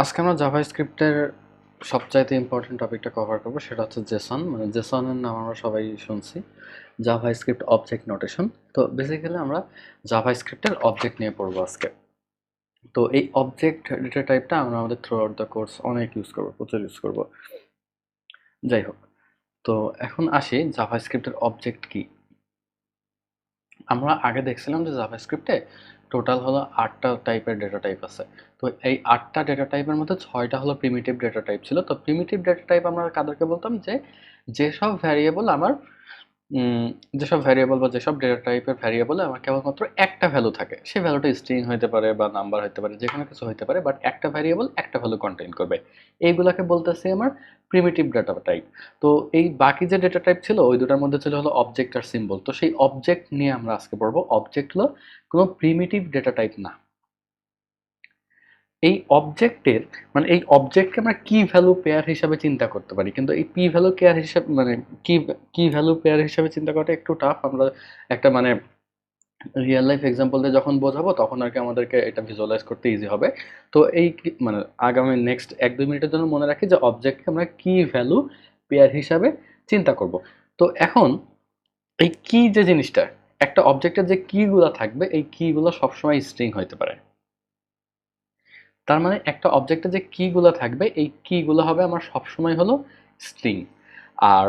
আজকে আমরা জাভাস্ক্রিপ্টের সবচাইতে ইম্পর্টেন্ট টপিকটা কভার করবো, সেটা হচ্ছে জেসন। মানে জেসনের নাম আমরা সবাই শুনছি, জাভাস্ক্রিপ্ট অবজেক্ট নোটেশন। তো বেসিক্যালি আমরা জাভাস্ক্রিপ্টের অবজেক্ট নিয়ে পড়বো আজকে। তো এই অবজেক্ট ডেটা টাইপটা আমরা আমাদের থ্রু আউট দ্য কোর্স অনেক ইউজ করবো, প্রচুর ইউজ করবো। যাই হোক, তো এখন আসি জাভাস্ক্রিপ্টের অবজেক্ট কি। আমরা আগে দেখছিলাম যে জাভাস্ক্রিপ্টে টোটাল হলো 8টা টাইপের ডেটা টাইপ আছে। তো এই 8টা ডেটা টাইপের মধ্যে 6টা হলো প্রিমিটিভ ডেটা টাইপ ছিল। তো প্রিমিটিভ ডেটা টাইপ আমরা কাদেরকে বলতাম, যে যেসব ভ্যারিয়েবল আমার উম, যেসব ভ্যারিয়েবল বা যেসব ডেটা টাইপের ভ্যারিয়েবলে আমার কেবলমাত্র একটা ভ্যালু থাকে। সেই ভ্যালুটা স্ট্রিং হতে পারে বা নাম্বার হতে পারে, যে কোনো কিছু হতে পারে, বাট একটা ভ্যারিয়েবল একটা ভ্যালু কন্টেইন করবে। এইগুলাকে বলতেছি আমার প্রিমিটিভ ডেটা টাইপ। তো এই বাকি যে ডেটা টাইপ ছিল ওই দুটার মধ্যে ছিল হলো অবজেক্ট আর সিম্বল। তো সেই অবজেক্ট নিয়ে আমরা আজকে পড়বো। অবজেক্ট হলো কোনো প্রিমিটিভ ডেটা টাইপ না। এই অবজেক্টের মানে এই অবজেক্টকে আমরা কি ভ্যালু পেয়ার হিসাবে চিন্তা করতে পারি, কিন্তু এই পি ভ্যালু পেয়ার হিসাবে মানে কি কি ভ্যালু পেয়ার হিসাবে চিন্তা করাটা একটু টাফ। আমরা একটা মানে রিয়েল লাইফ এক্সাম্পল দিয়ে যখন বোঝাবো তখন আর কি আমাদেরকে এটা ভিজুয়ালাইজ করতে ইজি হবে। তো এই মানে আগামী নেক্সট 1-2 মিনিটের জন্য মনে রাখি যে অবজেক্টকে আমরা কি ভ্যালু পেয়ার হিসাবে চিন্তা করব। তো এখন এই কি যে জিনিসটা, একটা অবজেক্টের যে কিগুলো থাকবে এই কিগুলো সবসময় স্ট্রিং হইতে পারে। তার মানে একটা অবজেক্টে যে কিগুলো থাকবে এই কিগুলো হবে আমার সবসময় হলো স্ট্রিং। আর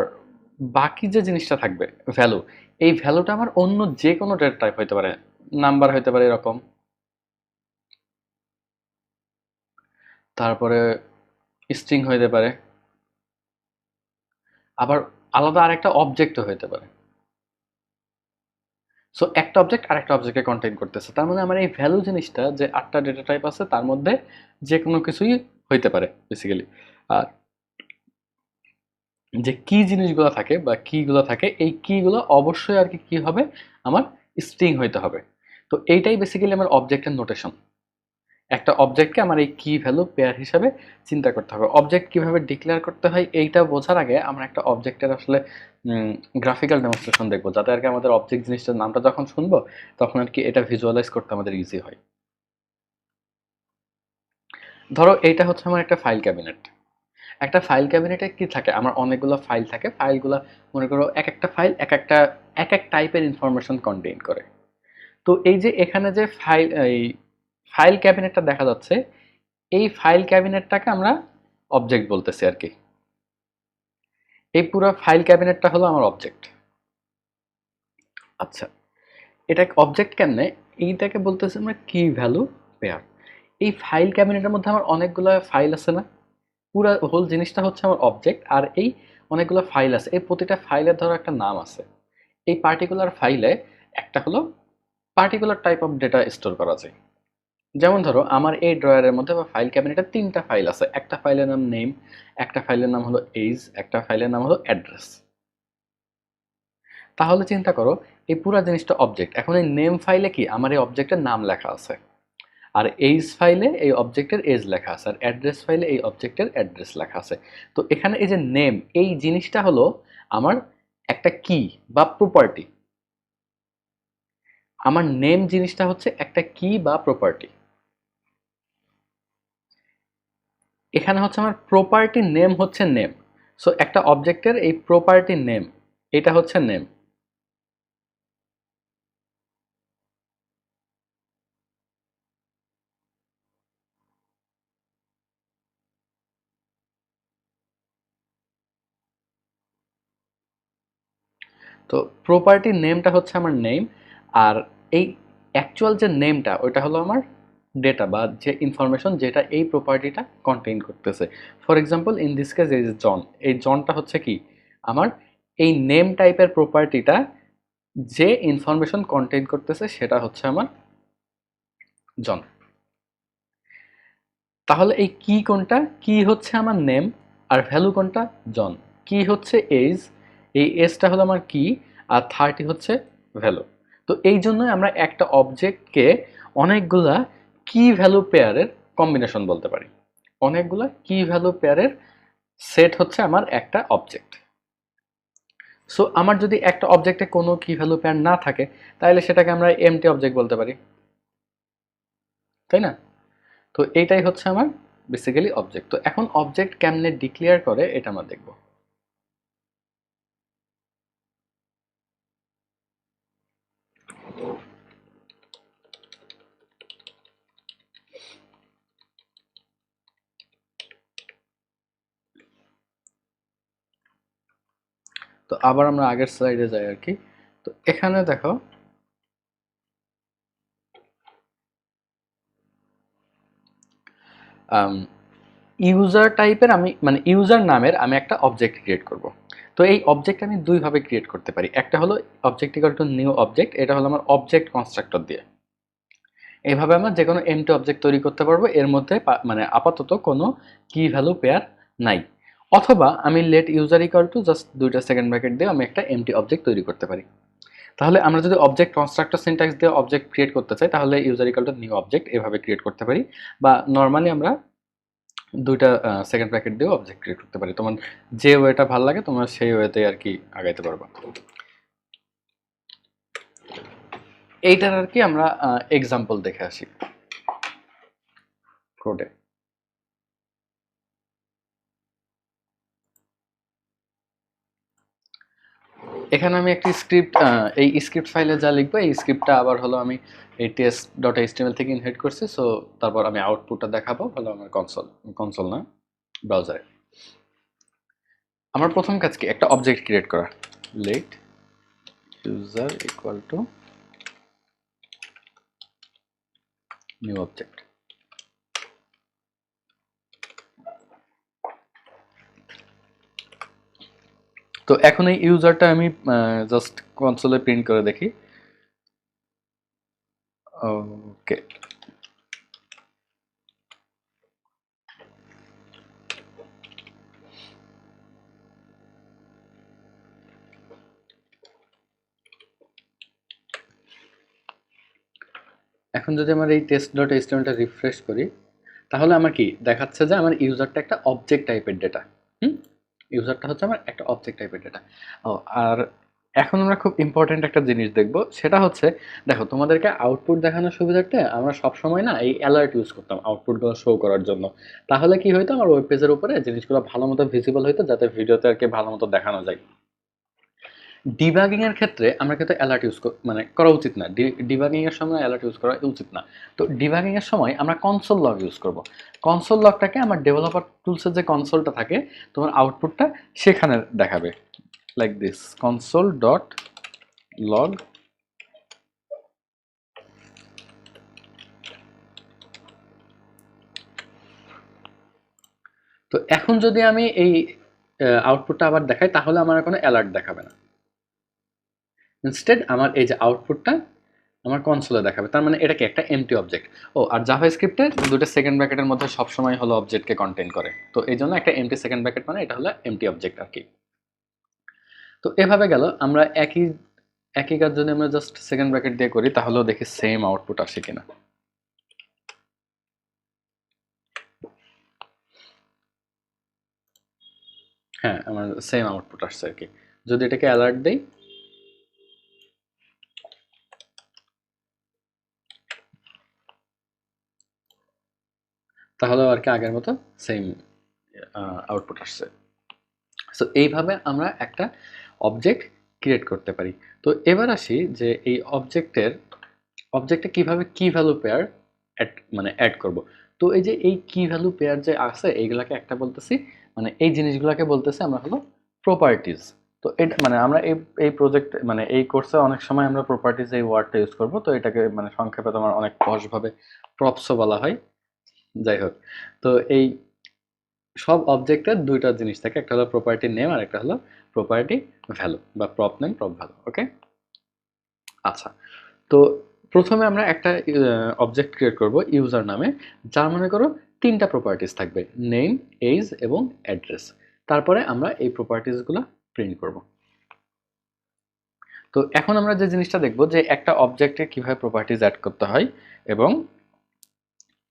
বাকি যে জিনিসটা থাকবে ভ্যালু, এই ভ্যালুটা আমার অন্য যে কোনো ডেটা টাইপ হইতে পারে, নাম্বার হইতে পারে এরকম, তারপরে স্ট্রিং হইতে পারে, আবার আলাদা আরেকটা অবজেক্টও হইতে পারে। সো একটা অবজেক্ট আরেকটা অবজেক্টকে কন্টেইন করতেছে, তার মানে আমার এই ভ্যালু জিনিসটা যে 8টা ডেটা টাইপ আছে তার মধ্যে যে কোনো কিছুই হইতে পারে বেসিক্যালি। আর যে কি জিনিসগুলো থাকে বা কিগুলো থাকে এই কিগুলো অবশ্যই আর কি কি হবে, আমার স্ট্রিং হইতে হবে। তো এইটাই বেসিক্যালি আমার অবজেক্টের নোটেশন। একটা অবজেক্টকে আমার এই কি ভ্যালু পেয়ার হিসাবে চিন্তা করতে হবে। অবজেক্ট কিভাবে ডিক্লেয়ার করতে হয় এইটা বোঝার আগে আমরা একটা অবজেক্টের আসলে গ্রাফিক্যাল ডেমনস্ট্রেশন দেখবো, যাতে আর কি আমাদের অবজেক্ট জিনিসটার নামটা যখন শুনবো তখন আর কি এটা ভিজুয়ালাইজ করতে আমাদের ইজি হয়। ধরো এইটা হচ্ছে আমার একটা ফাইল ক্যাবিনেট। একটা ফাইল ক্যাবিনেটে কি থাকে, আমার অনেকগুলো ফাইল থাকে। ফাইলগুলো মনে করো এক একটা ফাইল এক এক টাইপের ইনফরমেশন কন্টেইন করে। তো এই যে এখানে যে এই ফাইল ক্যাবিনেটটা দেখা যাচ্ছে, এই ফাইল ক্যাবিনেটটাকে আমরা অবজেক্ট বলতেছি আর কি। এই পুরো ফাইল ক্যাবিনেটটা হলো আমার অবজেক্ট। আচ্ছা, এটা অবজেক্ট কেমনে, এইটাকে বলতেছি আমরা কি ভ্যালু পেয়ার। এই ফাইল ক্যাবিনেটের মধ্যে আমার অনেকগুলো ফাইল আছে না, পুরা হোল জিনিসটা হচ্ছে আমার অবজেক্ট। আর এই অনেকগুলো ফাইল আছে, এই প্রতিটা ফাইলের ধরো একটা নাম আছে। এই পার্টিকুলার ফাইলে একটা হলো particular type of data store করা যায়। যেমন ধরো আমার এই ড্রয়ারের মধ্যে বা ফাইল ক্যাবিনেটে 3টা ফাইল আছে। একটা ফাইলের নাম নেম, একটা ফাইলের নাম হলো এজ, একটা ফাইলের নাম হলো অ্যাড্রেস। তাহলে চিন্তা করো এই পুরো জিনিসটা অবজেক্ট। এখন এই নেম ফাইলে কি আমার এই অবজেক্টের নাম লেখা আছে, আর এইজ ফাইলে এই অবজেক্টের এজ লেখা আছে, আর অ্যাড্রেস ফাইলে এই অবজেক্টের অ্যাড্রেস লেখা আছে। তো এখানে এই যে নেম, এই জিনিসটা হলো আমার একটা কি বা প্রপার্টি। আমার নেম জিনিসটা হচ্ছে একটা কি বা প্রপার্টি। এখানে হচ্ছে আমার প্রপার্টি নেম হচ্ছে নেম। সো একটা অবজেক্টের এই প্রপার্টি নেম, এটা হচ্ছে নেম। তো প্রপার্টি নেমটা হচ্ছে আমার নেম। আর এই অ্যাকচুয়াল যে নেমটা ওইটা হলো আমার ডেটা বা যে ইনফরমেশন যেটা এই প্রপার্টিটা কন্টেইন করতেছে। For example in this case is John. এই জনটা হচ্ছে কি আমার এই নেম টাইপের প্রপার্টিটা, যে ইনফরমেশন কন্টেইন করতেছে সেটা হচ্ছে আমার জন। তাহলে এই কি কোনটা, কি হচ্ছে আমার নেম, আর ভ্যালু কোনটা জন। কি হচ্ছে এজ, এই এজটা হলো আমার কি, আর 30 হচ্ছে ভ্যালু। তো এই জন্যই আমরা একটা অবজেক্টকে অনেকগুলা কি ভ্যালু পেয়ারের কম্বিনেশন বলতে পারি। অনেকগুলা কি ভ্যালু পেয়ারের সেট হচ্ছে আমার একটা অবজেক্ট। সো আমার যদি একটা অবজেক্টে কোনো কি ভ্যালু পেয়ার না থাকে তাহলে সেটাকে আমরা এমটি অবজেক্ট বলতে পারি, তাই না? তো এইটাই হচ্ছে আমার বেসিক্যালি অবজেক্ট। তো এখন অবজেক্ট কেমনে ডিক্লেয়ার করে এটা আমরা দেখব। তো আবার আমরা আগের স্লাইডে যাই আর কি। তো এখানে দেখো ইউজার টাইপের আমি মানে ইউজার নামের আমি একটা অবজেক্ট ক্রিয়েট করব। তো এই অবজেক্ট আমি দুইভাবে ক্রিয়েট করতে পারি। একটা হলো object equal to new object, এটা হলো আমার অবজেক্ট কনস্ট্রাক্টর দিয়ে। এইভাবে আমরা যে কোনো এমটি অবজেক্ট তৈরি করতে পারবো, এর মধ্যে মানে আপাতত কোনো কি ভ্যালু পেয়ার নাই। অথবা আমি let user equal to just দুইটা সেকেন্ড ব্র্যাকেট দিয়ে আমি একটা এমটি অবজেক্ট তৈরি করতে পারি। তাহলে আমরা যদি অবজেক্ট কনস্ট্রাক্টর সিনট্যাক্স দিয়ে অবজেক্ট ক্রিয়েট করতে চাই তাহলে user equal to new object এভাবে ক্রিয়েট করতে পারি, বা নর্মালি আমরা দুইটা সেকেন্ড ব্র্যাকেট দিয়েও অবজেক্ট ক্রিয়েট করতে পারি। তোমার যে ওয়েটা ভালো লাগে তোমরা সেই ওয়েতে আর কি আগাইতে পারবা। এইটার আর কি আমরা এক্সাম্পল দেখে আসি কোডে। এখানে আমি একটি স্ক্রিপ্ট, এই স্ক্রিপ্ট ফাইলে যা লিখবো এই স্ক্রিপ্টটা আবার হলো আমি এই test.html থেকে ইনহেরিট করছি। সো তারপর আমি আউটপুটটা দেখাবো হলো আমার কনসোল না, ব্রাউজারে। আমার প্রথম কাজ কি, একটা অবজেক্ট ক্রিয়েট করা। Let user equal to new object. তো এখন এই ইউজারটা আমি জাস্ট কনসোলে প্রিন্ট করে দেখি। ওকে, এখন যদি আমার এই test.htmlটা রিফ্রেশ করি তাহলে আমার কি দেখাচ্ছে যে আমার ইউজারটা একটা অবজেক্ট টাইপের ডেটা। ইউজারটা হচ্ছে আমার একটা অবজেক্ট টাইপের ডেটা। ও, আর এখন আমরা খুব ইম্পর্টেন্ট একটা জিনিস দেখব, সেটা হচ্ছে দেখো তোমাদেরকে আউটপুট দেখানোর সুবিধার্থে আমরা সবসময় না এই অ্যালার্ট ইউজ করতাম আউটপুটগুলো শো করার জন্য। তাহলে কি হইতো, আমার ওয়েব পেজের উপরে জিনিসগুলো ভালো মতো ভিজিবল হইতো, যাতে ভিডিওতে আর কি ভালো মতো দেখানো যায়। ডিবাগিং এর ক্ষেত্রে আমরা কিন্তু অ্যালার্ট ইউজ মানে করা উচিত না। ডিবাগিং এর সময় অ্যালার্ট ইউজ করা উচিত না। তো ডিবাগিং এর সময় আমরা কনসোল লগ ইউজ করব। কনসোল লগটাকে আমার ডেভেলপার টুলসের যে কনসোলটা থাকে তোমার আউটপুটটা সেখানে দেখাবে, like this console dot log. তো এখন যদি আমি এই আউটপুটটা আবার দেখাই তাহলে আমার কোনো অ্যালার্ট দেখাবে না। ইনস্টেড আমার এই যে আউটপুটটা আমার কনসোলে দেখাবে, তার মানে এটা কি একটা এমটি অবজেক্ট। ও, আর জাভাস্ক্রিপ্টে দুটো সেকেন্ড ব্র্যাকেটের মধ্যে সবসময় হলো অবজেক্টকে কন্টেইন করে, তো এই জন্য একটা এমটি সেকেন্ড ব্র্যাকেট মানে এটা হলো এমটি অবজেক্ট আর কি। তো এভাবে গেল আমরা একই একই কাজ যদি আমরা জাস্ট সেকেন্ড ব্র্যাকেট দিয়ে করি তাহলেও দেখি সেম আউটপুট আসে কিনা। হ্যাঁ, আমার সেম আউটপুট আসছে আর কি। যদি এটাকে অ্যালার্ট দেই তাহলেও আর কি আগের মতো সেম আউটপুট আসছে। সো এইভাবে আমরা একটা অবজেক্ট ক্রিয়েট করতে পারি। তো এবার আসি যে এই অবজেক্টে কিভাবে কি ভ্যালু পেয়ার মানে অ্যাড করব। তো এই যে এই কি ভ্যালু পেয়ার যে আছে এইগুলাকে একটা বলতেছি, মানে এই জিনিসগুলোকে বলতেছি আমরা হলো প্রপার্টিজ। তো এটা মানে আমরা এই প্রজেক্ট মানে এই কোর্সে অনেক সময় আমরা প্রপার্টিজ এই ওয়ার্ডটা ইউজ করব। তো এটাকে মানে সংক্ষেপে তোমার অনেক সহজভাবে প্রপসও বলা হয়। যাই হোক, তো এই সব অবজেক্টের দুইটা জিনিস থাকে, একটা হলো প্রপার্টি নেম আর একটা হলো প্রপার্টি ভ্যালু বা প্রপ নেম প্রপ ভ্যালু। ওকে, আচ্ছা। তো প্রথমে আমরা একটা অবজেক্ট ক্রিয়েট করব ইউজার নামে, যার মনে করো তিনটা প্রপার্টিস থাকবে, নেম, এজ এবং অ্যাড্রেস। তারপরে আমরা এই প্রপার্টিসগুলো প্রিন্ট করব। তো এখন আমরা যে জিনিসটা দেখব যে একটা অবজেক্টে কিভাবে প্রপার্টিস অ্যাড করতে হয় এবং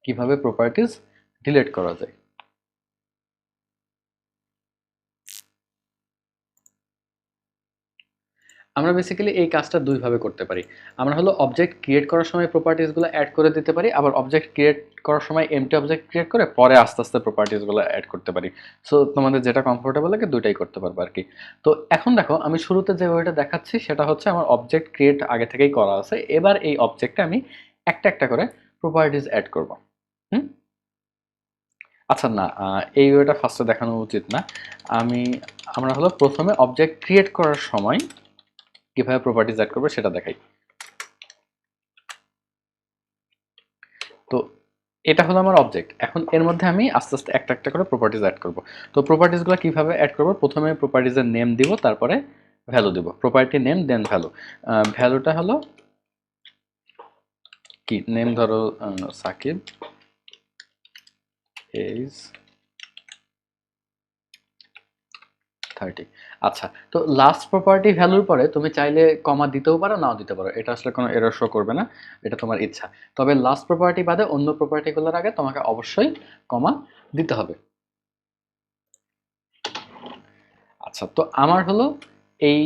কিভাবে প্রপার্টিস ডিলিট করা যায়। আমরা বেসিক্যালি এই কাজটা দুইভাবে করতে পারি। আমরা হলো অবজেক্ট ক্রিয়েট করার সময় প্রপার্টিসগুলো অ্যাড করে দিতে পারি, আবার অবজেক্ট ক্রিয়েট করার সময় এমটি অবজেক্ট ক্রিয়েট করে পরে আস্তে আস্তে প্রপার্টিসগুলো অ্যাড করতে পারি। সো তোমাদের যেটা কমফোর্টেবল লাগে দুইটাই করতে পারবে আর কি। তো এখন দেখো আমি শুরুতে যে ওয়েটা দেখাচ্ছি সেটা হচ্ছে আমার অবজেক্ট ক্রিয়েট আগে থেকেই করা আছে। এবার এই অবজেক্টে আমি একটা একটা করে প্রপার্টিস অ্যাড করব। হুম? আচ্ছা না, এই ওয়েটা ফার্স্টে দেখানো উচিত না। আমি আমরা হলো প্রথমে অবজেক্ট ক্রিয়েট করার সময় কিভাবে প্রপার্টিজ অ্যাড করবো সেটা দেখাই। তো এটা হলো আমার অবজেক্ট। এখন এর মধ্যে আমি আস্তে আস্তে একটা একটা করে প্রপার্টিজ অ্যাড করব। তো প্রপার্টিজগুলো কিভাবে অ্যাড করব? প্রথমে প্রপার্টিজের নেম দিব, তারপরে ভ্যালু দিব। প্রপার্টি নেম দেন ভ্যালু। ভ্যালুটা হলো কি? নেম ধরো সাকিব এজ 30। আচ্ছা, তো লাস্ট প্রপার্টি ভ্যালুর পরে তুমি চাইলে কমা দিতেও পারো, নাও দিতে পারো। এটা আসলে কোনো এরর শো করবে না, এটা তোমার ইচ্ছা। তবে লাস্ট প্রপার্টি বাদে অন্য প্রপার্টিগুলোর আগে তোমাকে অবশ্যই কমা দিতে হবে। আচ্ছা, তো আমার হলো এই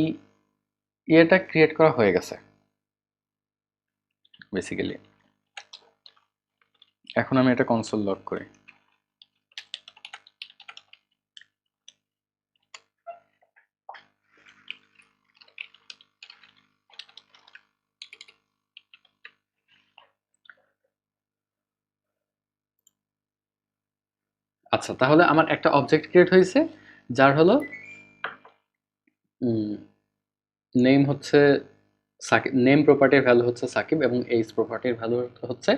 ইয়েটা ক্রিয়েট করা হয়ে গেছে বেসিক্যালি। এখন আমি এটা কনসোল লগ করি। আচ্ছা, তাহলে আমার একটা অবজেক্ট ক্রিয়েট হয়েছে যার হলো নেম হচ্ছে সাকিব। নেম প্রপার্টির ভ্যালু হচ্ছে সাকিব এবং এইজ প্রপার্টির ভ্যালু হচ্ছে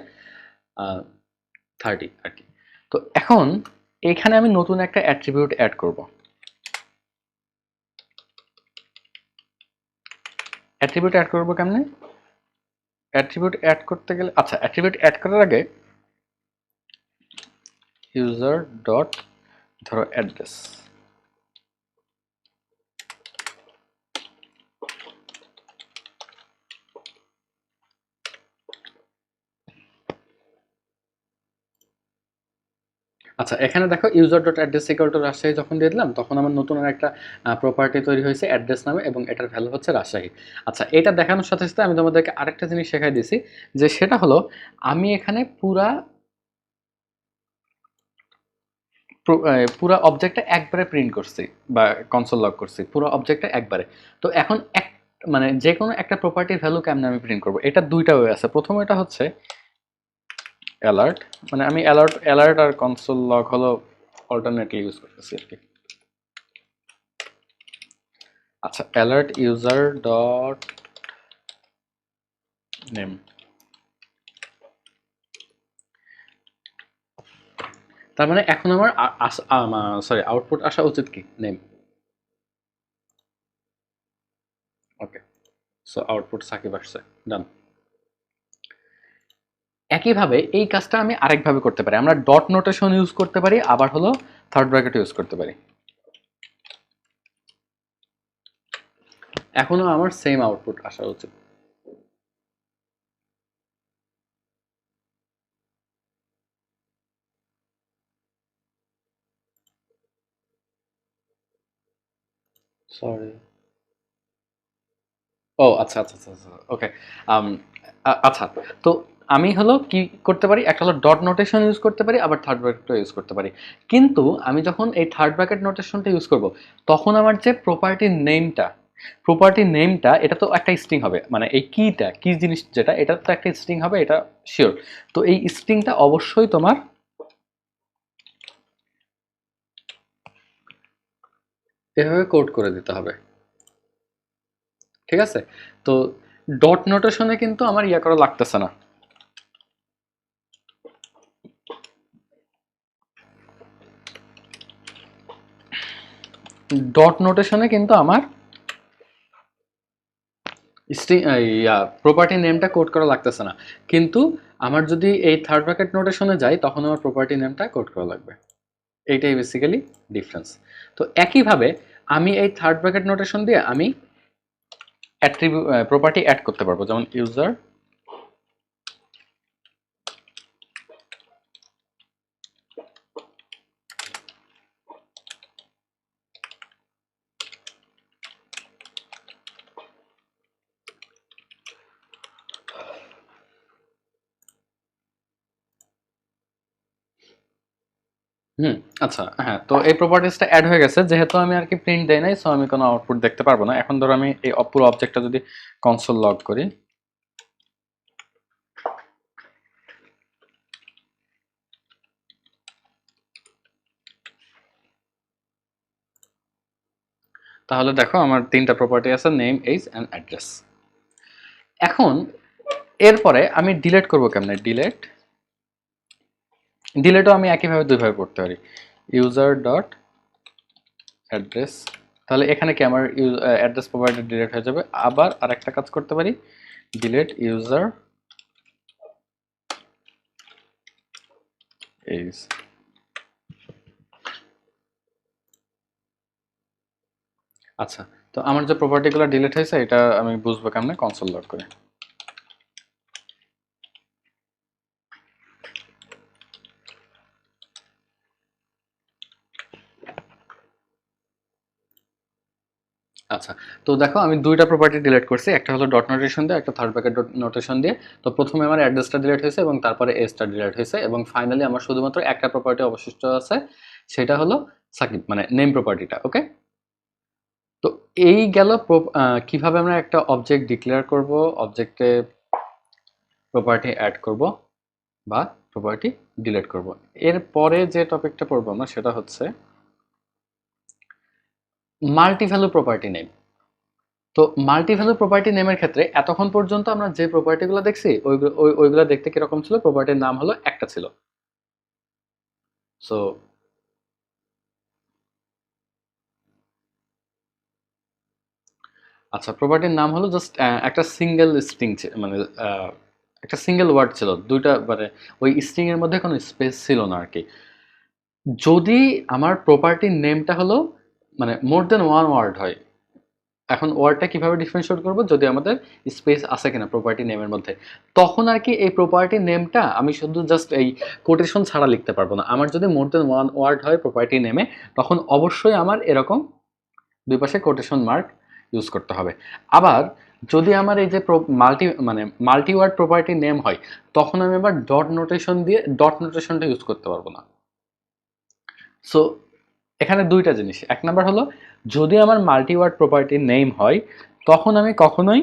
30 আর কি। তো এখন এখানে আমি নতুন একটা অ্যাট্রিবিউট অ্যাড করব। অ্যাট্রিবিউট অ্যাড করবো কেমনে? অ্যাট্রিবিউট অ্যাড করতে গেলে, আচ্ছা, অ্যাট্রিবিউট অ্যাড করার আগে ইউজার ডট ধরো অ্যাড্রেস। আচ্ছা, এখানে দেখো user dot address equal to Rajshahi যখন দিয়ে দিলাম তখন আমার নতুন আর একটা প্রপার্টি তৈরি হয়েছে অ্যাড্রেস নামে এবং এটার ভ্যালু হচ্ছে রাজশাহী। আচ্ছা, এটা দেখানোর সাথে সাথে আমি তোমাদেরকে আরেকটা জিনিস শেখাই দিছি, যে সেটা হলো আমি এখানে পুরা অবজেক্টটা একবারে প্রিন্ট করছি বা কনসোল লগ করছি পুরো অবজেক্টটা একবারে। তো এখন মানে যে কোনো একটা প্রপার্টির ভ্যালু কেমনে আমি প্রিন্ট করবো, এটা দুইটা ওয়ে আছে। প্রথম এটা হচ্ছে অ্যালার্ট, মানে আমি অ্যালার্ট অ্যালার্ট আর কনসোল লগ হলো অল্টারনেটলি ইউজ করতেছি আর কি। আচ্ছা, অ্যালার্ট ইউজার ডট নেম। তার মানে এখন আমার সরি আউটপুট আসা উচিত কি? Name. Okay, so output Shakib আসছে। ডান। একইভাবে এই কাজটা আমি আরেকভাবে করতে পারি। আমরা ডট নোটেশন ইউজ করতে পারি, আবার হলো থার্ড ব্র্যাকেট ইউজ করতে পারি। এখনো আমার সেম আউটপুট আসা উচিত। সরি। ও আচ্ছা আচ্ছা আচ্ছা আচ্ছা, ওকে। আচ্ছা, তো আমি হলো কি করতে পারি, একটা হলো ডট নোটেশন ইউজ করতে পারি, আবার থার্ড ব্র্যাকেটও ইউজ করতে পারি। কিন্তু আমি যখন এই থার্ড ব্র্যাকেট নোটেশনটা ইউজ করব তখন আমার যে প্রপার্টি নেমটা এটা তো একটা স্ট্রিং হবে, মানে এই কি জিনিস যেটা এটা তো একটা স্ট্রিং হবে, এটা শিওর। তো এই স্ট্রিংটা অবশ্যই তোমার এভাবে কোড করে দিতে হবে, ঠিক আছে? তো ডট নোটেশনে কিন্তু আমার ইয়া করা লাগতেছে না। ডট নোটেশনে কিন্তু আমার স্ট্রিং প্রপার্টি নেমটা কোড করা লাগতেছে না। কিন্তু আমার যদি এই থার্ড ব্র্যাকেট নোটেশনে যাই তখন আমার প্রপার্টি নেমটা কোড করা লাগবে। এইটাই বেসিক্যালি ডিফারেন্স। তো একইভাবে আমি এই থার্ড ব্র্যাকেট নোটেশন দিয়ে আমি প্রপার্টি অ্যাড করতে পারবো, যেমন ইউজার হুম, আচ্ছা, হ্যাঁ, তো এই প্রপার্টিসটা অ্যাড হয়ে গেছে, যেহেতু আমি আর কি প্রিন্ট দেই নাই, সো আমি কোনো আউটপুট দেখতে পারবো না। এখন ধরো আমি এই পুরো অবজেক্টটা যদি কনসোল লগ করি, তাহলে দেখো আমার তিনটা প্রপার্টি আছে, নেম, এজ অ্যান্ড অ্যাড্রেস। এখন এরপরে আমি ডিলেট করবো কেমনে? ডিলেটও আমি একইভাবে দুইভাবে করতে পারি, ইউজার ডট অ্যাড্রেস। তাহলে এখানে কি আমার অ্যাড্রেস প্রোভাইডার ডিলেট হয়ে যাবে। আবার আরেকটা কাজ করতে পারি, ডিলেট ইউজার এজ। আচ্ছা, তো আমার যে প্রপার্টিগুলো ডিলিট হয়েছে এটা আমি বুঝবো কেমনে? কনসোল লগ করে। আচ্ছা, তো দেখো আমি দুইটা প্রপার্টি ডিলিট করছি, একটা হলো ডট নোটেশন দিয়ে, একটা থার্ড ব্র্যাকেট ডট নোটেশন দিয়ে। তো প্রথমে আমার অ্যাড্রেসটা ডিলিট হয়েছে এবং তারপরে এজটা ডিলিট হয়েছে, এবং ফাইনালি আমার শুধুমাত্র একটা প্রপার্টি অবশিষ্ট আছে, সেটা হলো সাকিব, মানে নেম প্রপার্টিটা। ওকে, তো এই গেল কিভাবে আমরা একটা অবজেক্ট ডিক্লেয়ার করব, অবজেক্টে প্রপার্টি অ্যাড করব বা প্রপার্টি ডিলিট করব। এরপরে যে টপিকটা পড়বো আমরা সেটা হচ্ছে মাল্টি ভ্যালু প্রপার্টি নেম। তো মাল্টি ভ্যালু প্রপার্টি নেমের ক্ষেত্রে এতক্ষণ পর্যন্ত আমরা যে প্রপার্টিগুলো দেখছি ওইগুলো দেখতে কিরকম ছিল? প্রপার্টির নাম হলো একটা ছিল। সো আচ্ছা, প্রপার্টির নাম হলো জাস্ট একটা সিঙ্গেল স্ট্রিং, মানে একটা সিঙ্গেল ওয়ার্ড ছিল, দুইটা, মানে ওই স্ট্রিং এর মধ্যে কোনো স্পেস ছিল না আর কি। যদি আমার প্রপার্টির নেমটা হলো মানে মোর দেন ওয়ান ওয়ার্ড হয়, এখন ওয়ার্ডটা কিভাবে ডিফারেন্সিয়েট করব? যদি আমাদের স্পেস আছে কিনা প্রপার্টি নেমের মধ্যে, তখন আর কি এই প্রপার্টি নেমটা আমি শুধু জাস্ট এই কোটেশন ছাড়া লিখতে পারবো না। আমার যদি মোর দেন ওয়ান ওয়ার্ড হয় প্রপার্টি নেমে, তখন অবশ্যই আমার এরকম দুই পাশে কোটেশন মার্ক ইউজ করতে হবে। আবার যদি আমার এই যে মাল্টি ওয়ার্ড প্রপার্টি নেম হয়, তখন আমি আবার ডট নোটেশন দিয়ে ডট নোটেশনটা ইউজ করতে পারবো না। সো এখানে দুইটা জিনিস, এক নাম্বার হলো যদি আমার মাল্টি ওয়ার্ড প্রপার্টি নেম হয়, তখন আমি কখনোই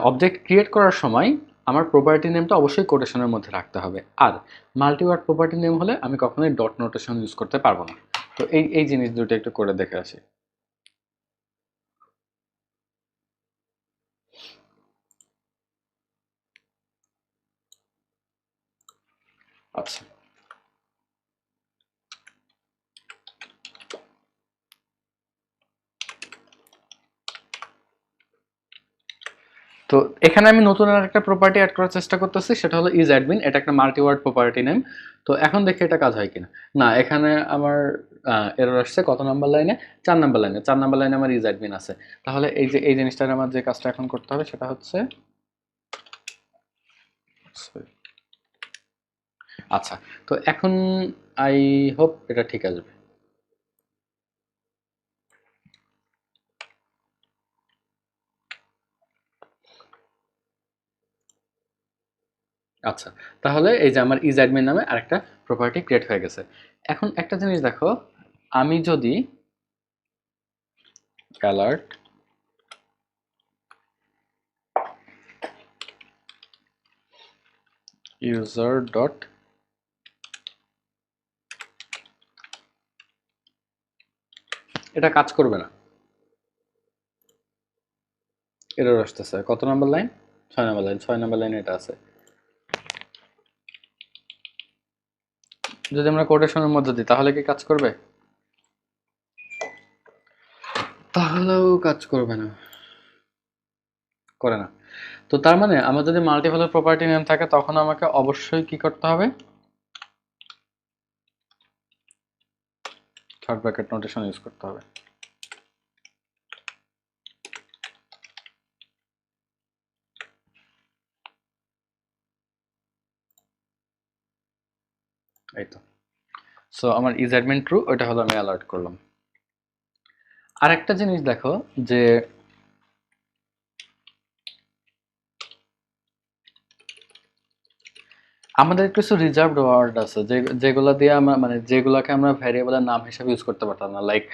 অবজেক্ট ক্রিয়েট করার সময় আমার প্রপার্টি নেমটা অবশ্যই কোটেশনের মধ্যে রাখতে হবে। আর মাল্টিওয়ার্ড প্রপার্টি নেম হলে আমি কখনোই ডট নোটেশন ইউজ করতে পারবো না। তো এই এই জিনিস দুটো একটু করে দেখে আসি। আচ্ছা, তো এখানে আমি নতুন আর একটা প্রপার্টি অ্যাড করার চেষ্টা করতেছি, সেটা হলো ইজ অ্যাডমিন। এটা একটা মাল্টিওয়ার্ড প্রপার্টি নেম। তো এখন দেখি এটা কাজ হয় কিনা। না, এখানে আমার এরর আসছে কত নাম্বার লাইনে? 4 নাম্বার লাইনে। 4 নাম্বার লাইনে আমার ইজ অ্যাডমিন আছে। তাহলে এই যে এই জিনিসটার আমার যে কাজটা এখন করতে হবে সেটা হচ্ছে, আচ্ছা, তো এখন আই হোপ এটা ঠিক আসবে। আচ্ছা, তাহলে এই যে আমার ইজ অ্যাডমিন নামে আরেকটা প্রপার্টি ক্রিয়েট হয়ে গেছে। এখন একটা জিনিস দেখো, আমি যদি অ্যালার্ট ইউজার ডট, এটা কাজ করবে না, এরর আসতেছে। কত number line? 6 number line. 6 number লাইনে এটা আছে। যদি আমরা কোটেশনের মধ্যে দিই তাহলে কি কাজ করবে? তাহলেও কাজ করবে না, করে না। তো তার মানে আমার যদি মাল্টিভ্যালু প্রপার্টি নেম থাকে, তখন আমাকে অবশ্যই কি করতে হবে? থার্ড ব্র্যাকেট নোটেশন ইউজ করতে হবে। এই তো। সো আমার ইজ অ্যাডমিন ট্রু, ওইটা হলো আমি অ্যালার্ট করলাম। আরেকটা জিনিস দেখো, যে আমাদের কিছু রিজার্ভড ওয়ার্ড আছে যেগুলা দিয়ে আমরা মানে যেগুলাকে আমরা ভ্যারিয়েবলের নাম হিসেবে ইউজ করতে পারতাম না, লাইক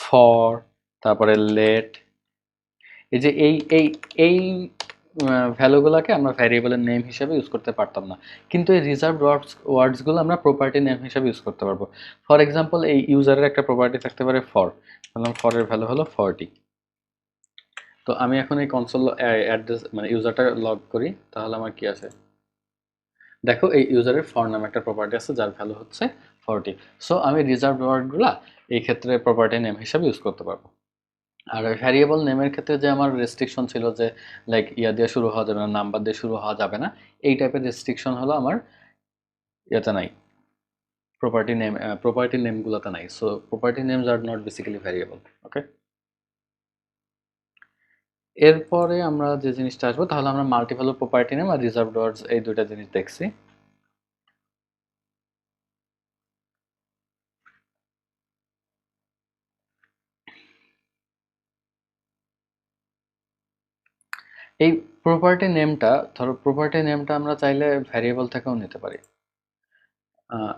ফর, তারপরে লেট। এই যে এই ভ্যালুগুলোকে আমরা ভ্যারিয়েবলের নেম হিসেবে ইউজ করতে পারতাম না, কিন্তু এই রিজার্ভড ওয়ার্ডসগুলো আমরা প্রপার্টি নেম হিসেবে ইউজ করতে পারবো। ফর এক্সাম্পল, এই ইউজারের একটা প্রপার্টি থাকতে পারে ফর, বললাম ফরের ভ্যালু হলো 40। তো আমি এখন এই কনসোল অ্যাড্রেস মানে ইউজারটা লগ করি, তাহলে আমার কি আছে দেখো, এই ইউজারের ফর নামে একটা প্রপার্টি আছে যার ভ্যালু হচ্ছে 40। সো আমি রিজার্ভড ওয়ার্ডগুলা এই ক্ষেত্রে প্রপার্টি নেম হিসেবে ইউজ করতে পারবো। আর ভ্যারিয়েবল নেমের ক্ষেত্রে যে আমার রেস্ট্রিকশন ছিল যে লাইক ইয়া দিয়ে শুরু হওয়া যাবে না, নাম্বার দিয়ে শুরু হওয়া যাবে না, এই টাইপের রেস্ট্রিকশন হলো আমার ইয়েতে নাই, প্রপার্টি নেমগুলোতে নাই। সো প্রপার্টি নেমস আর নট বেসিক্যালি ভ্যারিয়েবল। ওকে, এরপরে আমরা যে জিনিসটা আসবো, তাহলে আমরা মাল্টিভ্যালু প্রপার্টি নেম আর রিজার্ভড ওয়ার্ডস এই দুইটা জিনিস দেখছি। এই প্রপার্টি নেমটা আমরা চাইলে ভ্যারিয়েবল থেকেও নিতে পারি।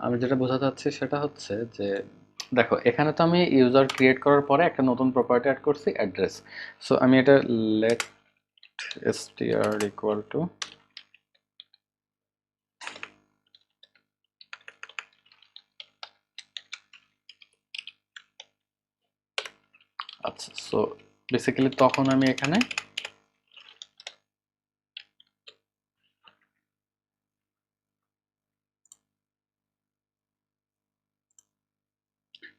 আমি যেটা বোঝাতে চাচ্ছি সেটা হচ্ছে যে দেখো, এখানে তো আমি ইউজার ক্রিয়েট করার পরে একটা নতুন প্রপার্টি অ্যাড করছি, অ্যাড্রেস। সো আমি এটা লেট str ইকুয়াল টু, আচ্ছা, সো বেসিক্যালি তখন আমি এখানে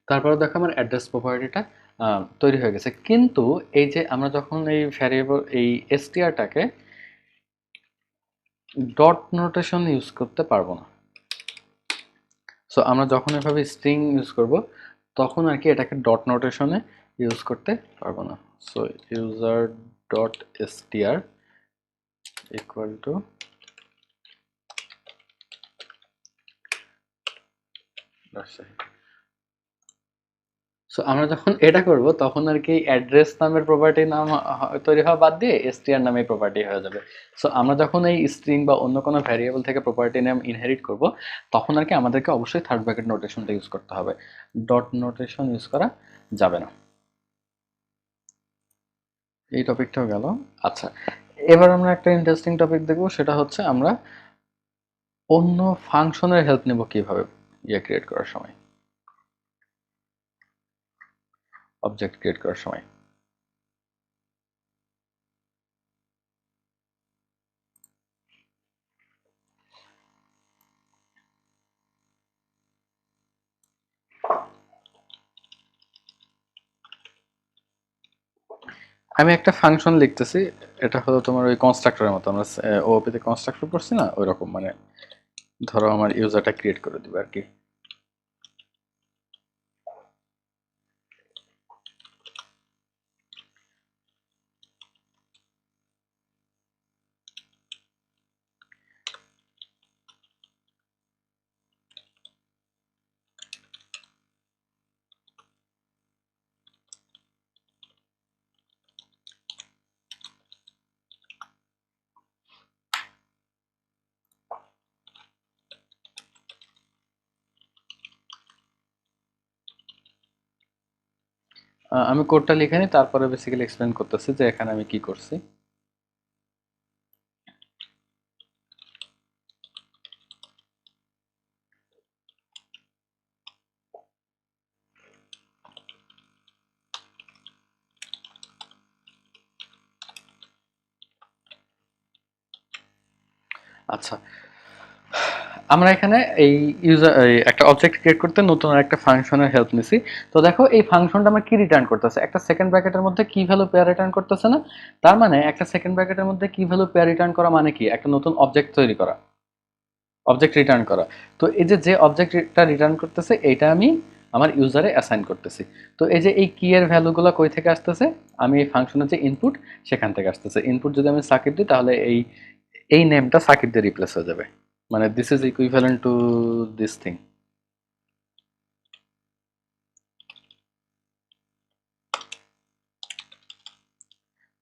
তারপরে দেখো আমার অ্যাড্রেস প্রপার্টিটা তৈরি হয়ে গেছে। কিন্তু এই যে আমরা যখন এই ভ্যারিয়েবল এই এসটিআরটাকে ডট নোটেশন ইউজ করতে পারবো না। সো আমরা যখন এভাবে স্ট্রিং ইউজ করব তখন আর কি এটাকে ডট নোটেশনে ইউজ করতে পারবো না। So user dot STR equal to Rajshahi. So আমরা যখন এটা করব তখন আর কি অ্যাড্রেস নামের প্রপার্টি নাম তৈরি হওয়া বাদ দিয়ে এসটিআর নামে প্রপার্টি হয়ে যাবে। সো আমরা যখন এই স্ট্রিং বা অন্য কোনো ভ্যারিয়েবল থেকে প্রপার্টি নেম ইনহেরিট করব তখন আর কি আমাদেরকে অবশ্যই থার্ড ব্র্যাকেট নোটেশনটা ইউজ করতে হবে, ডট নোটেশন ইউজ করা যাবে না। এই টপিকটাও গেল। আচ্ছা, এবার আমরা একটা ইন্টারেস্টিং টপিক দেখব, সেটা হচ্ছে আমরা অন্য ফাংশনের হেল্প নেব কিভাবে ক্রিয়েট করার সময়, অবজেক্ট ক্রিয়েট করার সময়। আমি একটা ফাংশন লিখতেছি, এটা হলো তোমার ওই কনস্ট্রাক্টরের মতো, আমরা ওপিতে কনস্ট্রাক্টর করছি না ওই রকম, মানে ধরো আমার ইউজারটা ক্রিয়েট করে দিবে আর কি। আমি কোডটা লিখে নিই, তারপরে বেসিক্যালি এক্সপ্লেন করতেছি যে এখানে আমি কি করছি। আচ্ছা, আমরা এখানে এই ইউজার একটা অবজেক্ট ক্রিয়েট করতে নতুন একটা ফাংশনের হেল্প নিছি। তো দেখো এই ফাংশনটা আমরা কি রিটার্ন করতেছে, একটা সেকেন্ড ব্র্যাকেটের মধ্যে কি ভ্যালু পেয়ার রিটার্ন করতেছে না। তার মানে একটা সেকেন্ড ব্র্যাকেটের মধ্যে কি ভ্যালু পেয়ার রিটার্ন করা মানে কি, একটা নতুন অবজেক্ট তৈরি করা, অবজেক্ট রিটার্ন করা। তো এই যে যে অবজেক্টটা রিটার্ন করতেছে এইটা আমি আমার ইউজারে অ্যাসাইন করতেছি। তো এই যে এই কি এর ভ্যালুগুলো কই থেকে আসতেছে, আমি এই ফাংশনের যে ইনপুট সেখান থেকে আসতেছে। ইনপুট যদি আমি সাকিব দিই তাহলে এই নেমটা সাকিব দিয়ে রিপ্লেস হয়ে যাবে, মানে this is equivalent to this thing.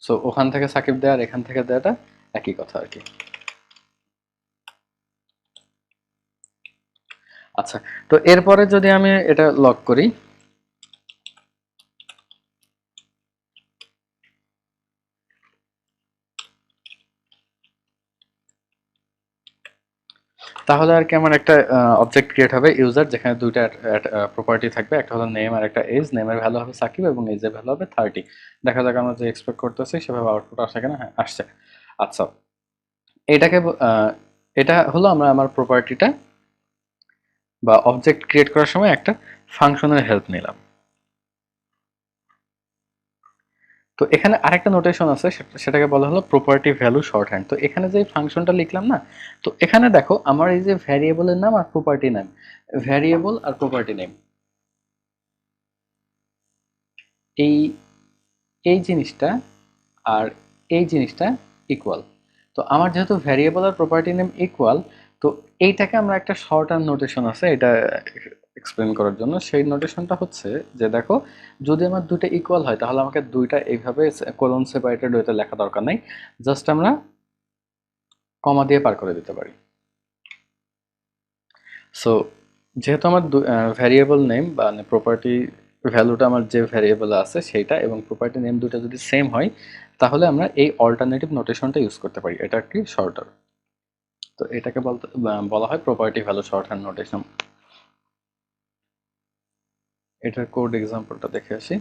So ওখান থেকে সাকিব দেওয়া আর এখান থেকে দেওয়াটা একই কথা আর কি। আচ্ছা, তো এরপরে যদি আমি এটা লক করি, তাহলে আর কি আমার একটা অবজেক্ট ক্রিয়েট হবে ইউজার, যেখানে দুইটা প্রপার্টি থাকবে, একটা হলো নেম আর একটা এজ। নেমের ভ্যালু হবে সাকিব এবং এজের ভ্যালু হবে 30। দেখা যাক আমরা যে এক্সপেক্ট করতেছি সেভাবে আউটপুট আসে কিনা। হ্যাঁ, আসছে। আচ্ছা, এটাকে এটা হলো আমরা আমার প্রপার্টিটা বা অবজেক্ট ক্রিয়েট করার সময় একটা ফাংশনের হেল্প নিলাম। তো এখানে আরেকটা নোটেশন আছে, সেটাকে বলা হলো প্রপার্টি ভ্যালু শর্ট হ্যান্ড। তো এখানে যে ফাংশনটা লিখলাম না, তো এখানে দেখো আমার এই যে ভ্যারিয়েবলের নাম আর প্রপার্টি নাম, ভ্যারিয়েবল আর প্রপার্টি নেম, এই এই জিনিসটা আর এই জিনিসটা ইকুয়াল। তো আমার যেহেতু ভ্যারিয়েবল আর প্রপার্টি নেম ইকুয়াল, তো এইটাকে আমরা একটা শর্ট হ্যান্ড নোটেশন আছে এটা এক্সপ্লেন করার জন্য। সেই নোটেশনটা হচ্ছে যে দেখো, যদি আমার দুটো ইকুয়াল হয় তাহলে আমাকে দুইটা এইভাবে কোলন সেপারেটেড ওয়েতে লেখা দরকার নেই, জাস্ট আমরা কমা দিয়ে পার করে দিতে পারি। সো যেহেতু আমার ভ্যারিয়েবল নেম বা প্রপার্টি ভ্যালুটা আমার যে ভ্যারিয়েবল আছে সেইটা এবং প্রপার্টি নেম দুটো যদি সেম হয়, তাহলে আমরা এই অল্টারনেটিভ নোটেশনটা ইউজ করতে পারি। এটা একটি শর্টার। তো এটাকে বলা হয় property value short hand notation. এটার কোড এক্সাম্পলটা দেখে আসি।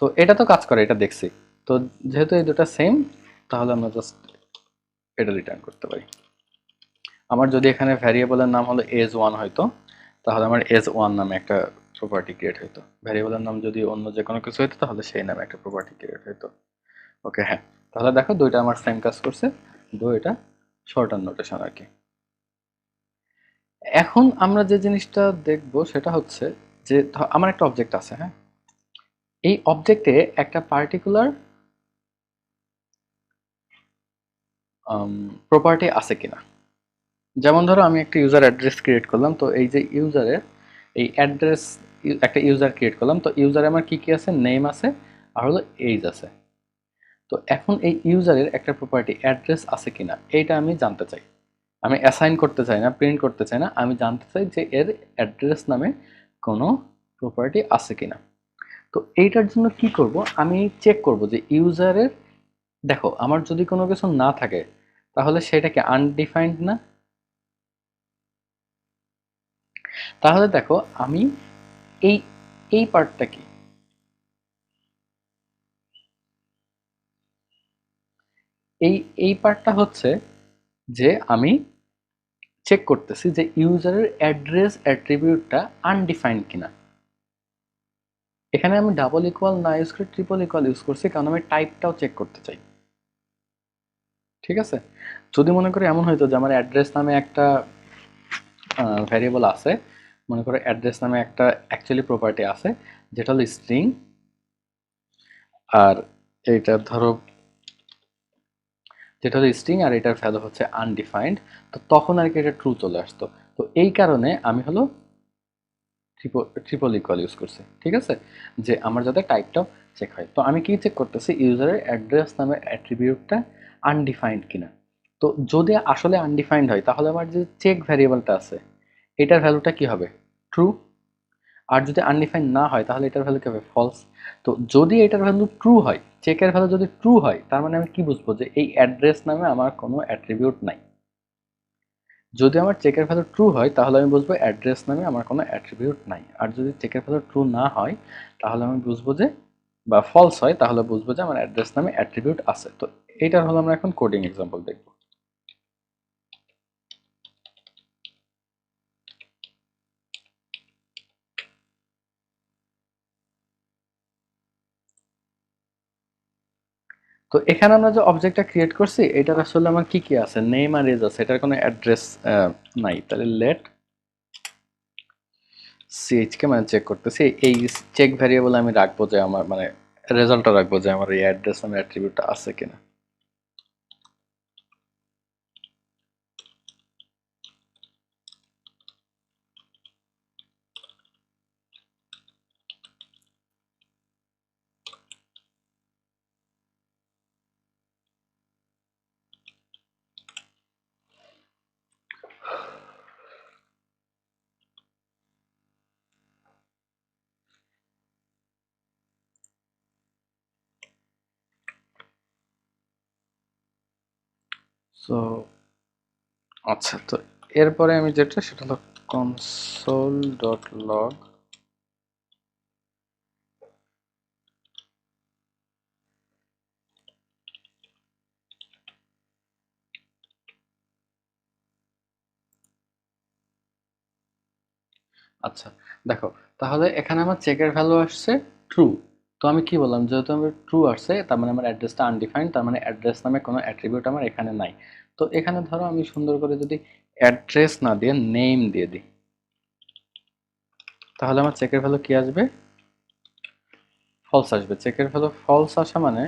তো এটা তো কাজ করে, এটা দেখছি। তো যেহেতু এই দুটো সেম, তাহলে আমরা জাস্ট এটা রিটার্ন করতে পারি। আমার যদি এখানে ভ্যারিয়েবলের নাম হলো এজ ওয়ান হয়তো, তাহলে আমার এজ ওয়ান নামে একটা প্রপার্টি ক্রিয়েট হইতো। ভ্যারিয়েবলের নাম যদি অন্য যে কোনো কিছু হইতো তাহলে সেই নামে একটা প্রপার্টি ক্রিয়েট হইতো। ওকে, হ্যাঁ, তাহলে দেখো দুইটা আমার সেম কাজ করছে, এটা শর্ট নোটেশন আর কি। এখন আমরা যে জিনিসটা দেখব সেটা হচ্ছে যে আমার একটা অবজেক্ট আছে, হ্যাঁ, এই অবজেক্টে একটা পার্টিকুলার প্রপার্টি আছে কিনা। যেমন ধরো আমি একটা ইউজার অ্যাড্রেস ক্রিয়েট করলাম, তো এই যে ইউজারের এই অ্যাড্রেস, একটা ইউজার ক্রিয়েট করলাম, তো ইউজারে আমার কি কি আছে, নেম আছে আর হলো এজ আছে। তো এখন এই ইউজারের একটা প্রপার্টি অ্যাড্রেস আছে কিনা এইটা আমি জানতে চাই। আমি অ্যাসাইন করতে চাই না, প্রিন্ট করতে চাই না, আমি জানতে চাই যে এর অ্যাড্রেস নামে কোনো প্রপার্টি আছে কিনা। তো এইটার জন্য কি করব, আমি চেক করব যে ইউজারের, দেখো আমার যদি কোনো কিছু না থাকে তাহলে সেটাকে আনডিফাইন্ড না। তাহলে দেখো আমি এই এই পার্টটা কি, এই এই পার্টটা হচ্ছে যে আমি চেক করতেছি যে ইউজারের অ্যাড্রেস অ্যাট্রিবিউটটা আনডিফাইন্ড কিনা। এখানে আমি ডাবল ইকুয়াল না ইউজ করে ট্রিপল ইকুয়াল ইউজ করছি, কারণ আমি টাইপটাও চেক করতে চাই। ঠিক আছে, যদি মনে করি এমন হয়তো যে আমার অ্যাড্রেস নামে একটা ভ্যারিয়েবল আছে, মনে করো অ্যাড্রেস নামে একটা অ্যাকচুয়ালি প্রপার্টি আছে যেটা হলো স্ট্রিং, আর এইটা ধরো যেটা হলো স্ট্রিং আর এটার ভ্যালু হচ্ছে আনডিফাইন্ড, তো তখন আর কি এটা ট্রু চলে আসতো। তো এই কারণে আমি হলো ট্রিপল ইকুয়াল ইউজ করছি। ঠিক আছে, যে আমার যাতে টাইপটাও চেক হয়। তো আমি কি চেক করতেছি ইউজারের অ্যাড্রেস নামের অ্যাট্রিবিউটটা আনডিফাইন্ড কিনা। তো যদি আসলে আনডিফাইন্ড হয় তাহলে আমার যে চেক ভ্যারিয়েবলটা আছে এটার ভ্যালুটা কি হবে, ট্রু। আর যদি আনডিফাইন্ড না হয় তাহলে এটার ভ্যালু কি হবে, ফলস। তো যদি এটার ভ্যালু ট্রু হয়, চেকের ভ্যালু যদি ট্রু হয়, তার মানে আমি কি বুঝবো যে এই অ্যাড্রেস নামে আমার কোনো অ্যাট্রিবিউট নাই। যদি আমার চেকের ভ্যালু ট্রু হয় তাহলে আমি বুঝবো অ্যাড্রেস নামে আমার কোনো অ্যাট্রিবিউট নাই। আর যদি চেকের ভ্যালু ট্রু না হয় তাহলে আমি বুঝবো যে, বা ফলস হয় তাহলে বুঝবো যে আমার অ্যাড্রেস নামে অ্যাট্রিবিউট আছে। তো এইটার হলো আমরা এখন কোডিং এক্সাম্পল দেখব। তো এখানে আমরা যে অবজেক্টটা ক্রিয়েট করছি এটার আসলে আমার কি কি আছে, নেম আর এজ আছে, এটার কোনো অ্যাড্রেস নাই। তাহলে লেট সিএইচ কে মানে চেক করতেছি, এই চেক ভ্যারিয়েবল আমি রাখবো যে আমার মানে রেজাল্টটা রাখবো যে আমার এই অ্যাড্রেস নামে অ্যাট্রিবিউটটা আছে কিনা। সো আচ্ছা, তো এরপরে আমি যেটা সেটা হলো console.log। আচ্ছা, দেখো, তাহলে এখানে আমার চেকের ভ্যালু আসছে ট্রু। তো আমি কি বললাম, যেহেতু আমার ট্রু আসছে তার মানে আমার অ্যাড্রেসটা আনডিফাইন্ড, তার মানে অ্যাড্রেস নামে কোনো অ্যাট্রিবিউট আমার এখানে নাই। তো এখানে ধরো আমি সুন্দর করে যদি অ্যাড্রেস না দিয়ে নেম দিয়ে দিই, তাহলে আমার চেকের ভ্যালু কি আসবে? ফলস আসবে। চেকের ভ্যালু ফলস আসা মানে,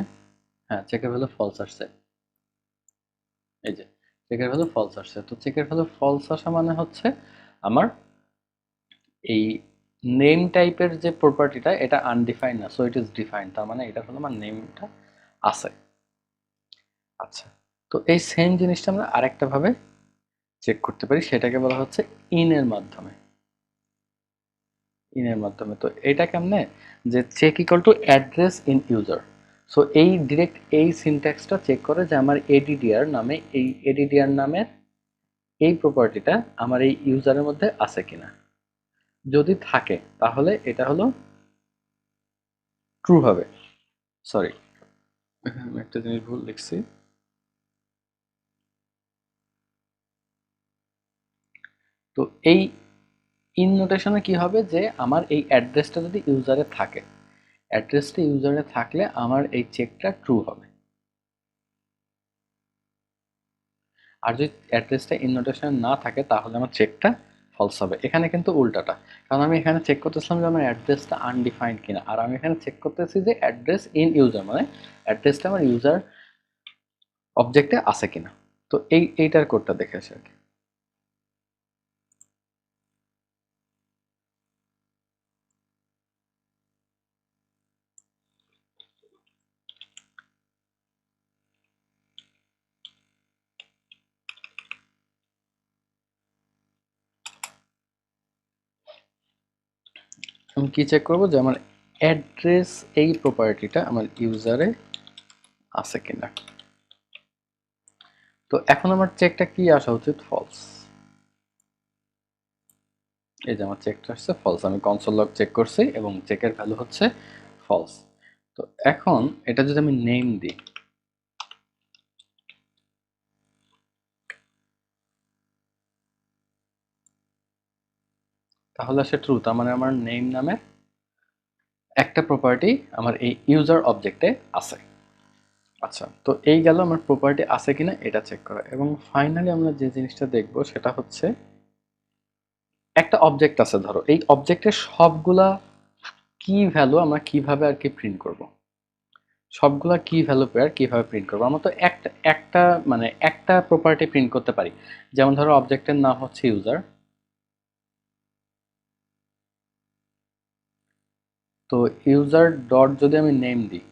হ্যাঁ, চেকের ভ্যালু ফলস আসছে। এই যে চেকের ভ্যালু ফলস আসছে। তো চেকের ভ্যালু ফলস আসা মানে হচ্ছে আমার এই নেম টাইপের যে প্রপার্টিটা এটা আনডিফাইন্ড না, সো ইট ইজ ডিফাইন্ড, তার মানে এটা হলো আমার নেমটা আছে। আচ্ছা, তো এই সেম জিনিসটা আমরা আরেকটা ভাবে চেক করতে পারি, সেটাকে বলা হচ্ছে ইনের মাধ্যমে। ইনের মাধ্যমে তো এটা কেমনে, যে check equal to address in user. So এই ডিরেক্ট এই সিনট্যাক্সটা চেক করে যে আমার এডিডিআর নামে, এই এডিডিআর নামের এই প্রপার্টিটা আমার এই ইউজারের মধ্যে আছে কিনা। যদি থাকে তাহলে এটা হলো ট্রু হবে। সরি, আমি একটা জিনিস ভুল লিখছি। তো এই ইন নোটেশনে কি হবে, যে আমার এই অ্যাড্রেসটা যদি ইউজারে থাকে, অ্যাড্রেসটা ইউজারে থাকলে আমার এই চেকটা ট্রু হবে। আর যদি অ্যাড্রেসটা ইন নোটেশনে না থাকে তাহলে আমার চেকটা ফলস হবে। এখানে কিন্তু উল্টাটা, কারণ আমি এখানে চেক করতেছিলাম যে আমার অ্যাড্রেসটা আনডিফাইন্ড কিনা, আর আমি এখানে চেক করতেছি যে অ্যাড্রেস ইন ইউজার, মানে অ্যাড্রেসটা আমার ইউজার অবজেক্টে আছে কিনা। তো এইটার কোডটা দেখে আসি আর কি। আমি কি চেক করবো, যে আমার অ্যাড্রেস এই প্রপার্টিটা আমার ইউজারে আছে কিনা। তো এখন আমার চেকটা কি আসা উচিত? ফলস। এই যে আমার চেকটা আসছে ফলস, আমি কনসোল লগ চেক করছি এবং চেকের ভ্যালু হচ্ছে ফলস। তো এখন এটা যদি আমি নেম দিই, তাহলে আসে ট্রু, তার মানে আমার নেম নামের একটা প্রপার্টি আমার এই ইউজার অবজেক্টে আছে। আচ্ছা, তো এই গেল আমার প্রপার্টি আছে কিনা এটা চেক করা, এবং ফাইনালি আমরা যে জিনিসটা দেখব সেটা হচ্ছে একটা অবজেক্ট আছে, ধরো এই অবজেক্টের সবগুলা কি ভ্যালু আমরা কিভাবে আর কি প্রিন্ট করব। সবগুলা কি ভ্যালু পেয়ার কিভাবে প্রিন্ট করবো, আমরা তো একটা একটা মানে একটা প্রপার্টি প্রিন্ট করতে পারি। যেমন ধরো অবজেক্টের নাম হচ্ছে ইউজার, তো ইউজার ডট যদি আমি নেম দিই,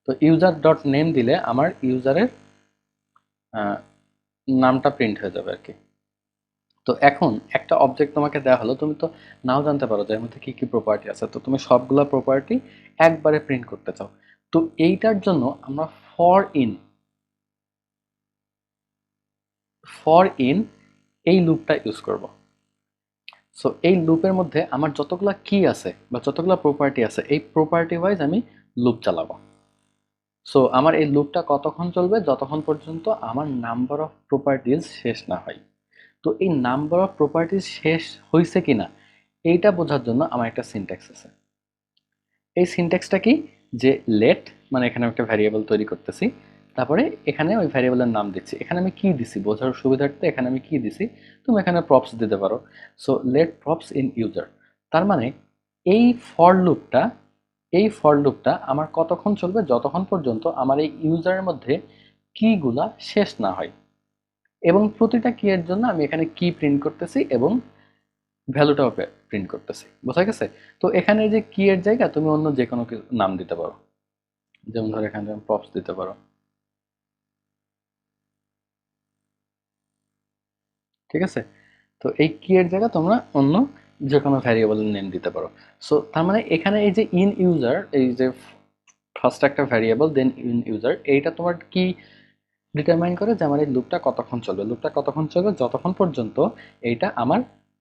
তো ইউজার ডট নেম দিলে আমার ইউজারের নামটা প্রিন্ট হয়ে যাবে আর কি। তো এখন একটা অবজেক্ট তোমাকে দেওয়া হলো, তুমি তো নাও জানতে পারো যে এর মধ্যে কি কি প্রপার্টি আছে, তো তুমি সবগুলা প্রপার্টি একবারে প্রিন্ট করতে চাও। তো এইটার জন্য আমরা ইন ফর ইন এই লুপটা ইউজ করব। সো এই লুপের মধ্যে আমার যতগুলা কি আছে বা যতগুলা প্রপার্টি আছে, এই প্রপার্টি ওয়াইজ আমি লুপ চালাবো। সো আমার এই লুপটা কতক্ষণ চলবে? যতক্ষণ পর্যন্ত আমার নাম্বার অফ প্রপার্টিজ শেষ না হয়। তো এই নাম্বার অফ প্রপার্টিজ শেষ হয়েছে কিনা এইটা বোঝার জন্য আমার একটা সিনট্যাক্স আছে। এই সিনট্যাক্সটা কি, যে লেট, মানে এখানে আমি একটা ভ্যারিয়েবল তৈরি করতেছি, তারপরে এখানে ওই ভ্যারিয়েবলের নাম দিচ্ছি। এখানে আমি কি দিছি বোঝার সুবিধার্থে এখানে আমি কি দিছি, তুমি এখানে প্রপস দিতে পারো। So let props in user, তার মানে এই ফর লুপটা এই ফর লুপটা আমার কতক্ষণ চলবে? যতক্ষণ পর্যন্ত আমার এই ইউজারের মধ্যে কিগুলা শেষ না হয়, এবং প্রতিটা কি এর জন্য আমি এখানে কি প্রিন্ট করতেছি এবং ভ্যালুটাও প্রিন্ট করতেছি। বোঝা গেছে? তো এখানে এই যে কি এর জায়গা তুমি অন্য যে কোনো নাম দিতে পারো, যেমন ধরো এখানে তুমি প্রপস দিতে পারো। ঠিক আছে? তো এই কি এর জায়গা তোমরা অন্য যে কোনো ভ্যারিয়েবলের নেম দিতে পারো। সো তার মানে এখানে এই যে ইন ইউজার, এই যে ফার্স্ট একটা ভ্যারিয়েবল দেন ইন ইউজার, এইটা তোমার কি ডিটারমাইন করে যে আমার এই লুপটা কতক্ষণ চলবে। লুপটা কতক্ষণ চলবে, যতক্ষণ পর্যন্ত এইটা আমার